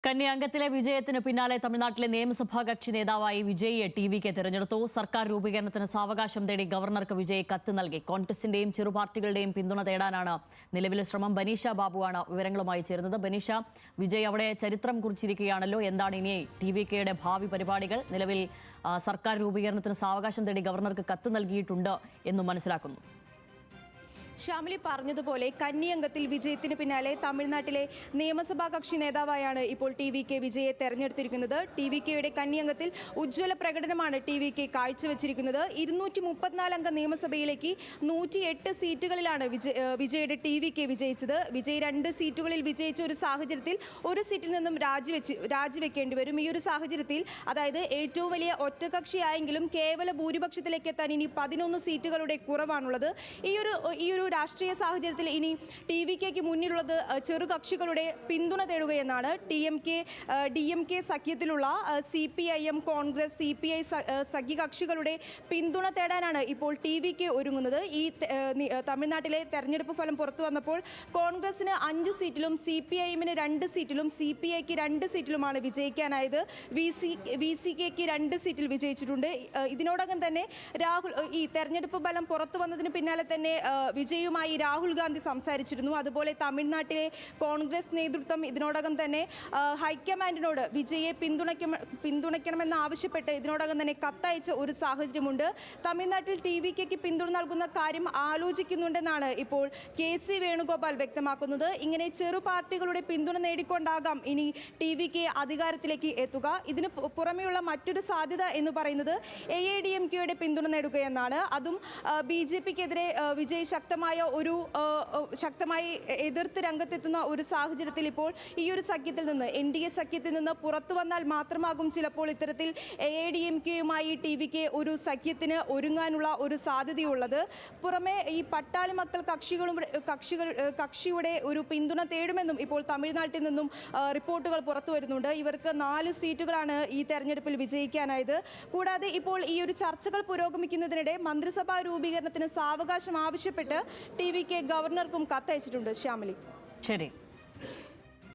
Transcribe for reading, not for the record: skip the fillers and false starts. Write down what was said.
കന്നി അംഗത്തിലെ വിജയത്തിന് പിന്നാലെ തമിഴ്നാട്ടിലെ നിയമസഭാ കക്ഷി നേതാവായി വിജയിയെ ടി.വി.കെ തെരഞ്ഞെടുത്തു. സർക്കാർ രൂപീകരണത്തിന് സാവകാശം തേടി ഗവർണർക്ക് വിജയ് കത്ത് നൽകി. കോൺഗ്രസിന്റെയും ചെറുപാർട്ടികളുടെയും പിന്തുണ തേടാനാണ് നിലവിലെ ശ്രമം. ബനീഷ ബാബുവാണ് വിവരങ്ങളുമായി ചേരുന്നത്. ബനീഷ, വിജയ് അവിടെ ചരിത്രം കുറിച്ചിരിക്കുകയാണല്ലോ. എന്താണ് ഇനി ടി.വി.കെയുടെ ഭാവി പരിപാടികൾ? നിലവിൽ സർക്കാർ രൂപീകരണത്തിന് സാവകാശം തേടി ഗവർണർക്ക് കത്ത് നൽകിയിട്ടുണ്ട് എന്നും മനസ്സിലാക്കുന്നു. ശ്യാമിലി പറഞ്ഞതുപോലെ കന്നിയംഗത്തിൽ വിജയത്തിന് പിന്നാലെ തമിഴ്നാട്ടിലെ നിയമസഭാ കക്ഷി നേതാവായാണ് ഇപ്പോൾ ടി.വി.കെ വിജയെ തെരഞ്ഞെടുത്തിരിക്കുന്നത്. ടി.വി.കെയുടെ കന്നിയംഗത്തിൽ ഉജ്ജ്വല പ്രകടനമാണ് ടി.വി.കെ കാഴ്ചവെച്ചിരിക്കുന്നത്. 234 അംഗ നിയമസഭയിലേക്ക് 108 സീറ്റുകളിലാണ് വിജയുടെ ടി.വി.കെ വിജയിച്ചത്. വിജയ് 2 സീറ്റുകളിൽ വിജയിച്ച ഒരു സാഹചര്യത്തിൽ ഒരു സീറ്റിൽ നിന്നും രാജിവെക്കേണ്ടി വരും. ഈ ഒരു സാഹചര്യത്തിൽ, അതായത് ഏറ്റവും വലിയ ഒറ്റകക്ഷിയായെങ്കിലും കേവല ഭൂരിപക്ഷത്തിലേക്ക് എത്താൻ ഇനി 11 സീറ്റുകളുടെ കുറവാണുള്ളത്. ഈ ഒരു രാഷ്ട്രീയ സാഹചര്യത്തിൽ ഇനി ടി.വി.കെക്ക് മുന്നിലുള്ളത് ചെറുകക്ഷികളുടെ പിന്തുണ തേടുകയെന്നാണ്. ഡി.എം.കെ സഖ്യത്തിലുള്ള CPIM, കോൺഗ്രസ്, CPI സഖ്യകക്ഷികളുടെ പിന്തുണ തേടാനാണ് ഇപ്പോൾ ടി.വി.കെ ഒരുങ്ങുന്നത്. ഈ തമിഴ്നാട്ടിലെ തെരഞ്ഞെടുപ്പ് ഫലം പുറത്തു വന്നപ്പോൾ കോൺഗ്രസിന് 5 സീറ്റിലും CPIM-ന് 2 സീറ്റിലും CPIക്ക് 2 സീറ്റിലുമാണ് വിജയിക്കാനായത്. VCKക്ക് 2 സീറ്റിൽ വിജയിച്ചിട്ടുണ്ട്. ഇതിനോടകം തന്നെ ഈ തെരഞ്ഞെടുപ്പ് ഫലം പുറത്തു വന്നതിന് പിന്നാലെ തന്നെ വിജയുമായി രാഹുൽ ഗാന്ധി സംസാരിച്ചിരുന്നു. അതുപോലെ തമിഴ്നാട്ടിലെ കോൺഗ്രസ് നേതൃത്വം ഇതിനോടകം തന്നെ ഹൈക്കമാൻഡിനോട് വിജയെ പിന്തുണയ്ക്കണമെന്ന് ആവശ്യപ്പെട്ട് ഇതിനോടകം തന്നെ കത്തയച്ച ഒരു സാഹചര്യമുണ്ട്. തമിഴ്നാട്ടിൽ ടി.വി.കെക്ക് പിന്തുണ നൽകുന്ന കാര്യം ആലോചിക്കുന്നുണ്ടെന്നാണ് ഇപ്പോൾ KC വേണുഗോപാൽ വ്യക്തമാക്കുന്നത്. ഇങ്ങനെ ചെറു പാർട്ടികളുടെ പിന്തുണ നേടിക്കൊണ്ടാകാം ഇനി ടി.വി.കെ അധികാരത്തിലേക്ക് എത്തുക. ഇതിന് പുറമെയുള്ള മറ്റൊരു സാധ്യത എന്ന് പറയുന്നത് AIADMKയുടെ പിന്തുണ നേടുകയെന്നാണ്. അതും BJPക്കെതിരെ വിജയ് ശക്തമായി എതിർത്ത് രംഗത്തെത്തുന്ന ഒരു സാഹചര്യത്തിൽ ഇപ്പോൾ ഈ ഒരു സഖ്യത്തിൽ നിന്ന്, NDA സഖ്യത്തിൽ നിന്ന് പുറത്തു വന്നാൽ മാത്രമാകും ചിലപ്പോൾ ഇത്തരത്തിൽ AIADMKയുമായി ടി.വി.കെ ഒരു സഖ്യത്തിന് ഒരുങ്ങാനുള്ള ഒരു സാധ്യതയുള്ളത്. പുറമെ ഈ പട്ടാളി മക്കൾ കക്ഷിയുടെ ഒരു പിന്തുണ തേടുമെന്നും ഇപ്പോൾ തമിഴ്നാട്ടിൽ നിന്നും റിപ്പോർട്ടുകൾ പുറത്തു വരുന്നുണ്ട്. ഇവർക്ക് 4 സീറ്റുകളാണ് ഈ തെരഞ്ഞെടുപ്പിൽ വിജയിക്കാനായത്. കൂടാതെ ഇപ്പോൾ ഈ ഒരു ചർച്ചകൾ പുരോഗമിക്കുന്നതിനിടെ മന്ത്രിസഭാ രൂപീകരണത്തിന് സാവകാശം ആവശ്യപ്പെട്ട് ടി.വി.കെ ഗവർണർക്കും കത്തയച്ചിട്ടുണ്ട്. ശ്യാമിലി, ശരി.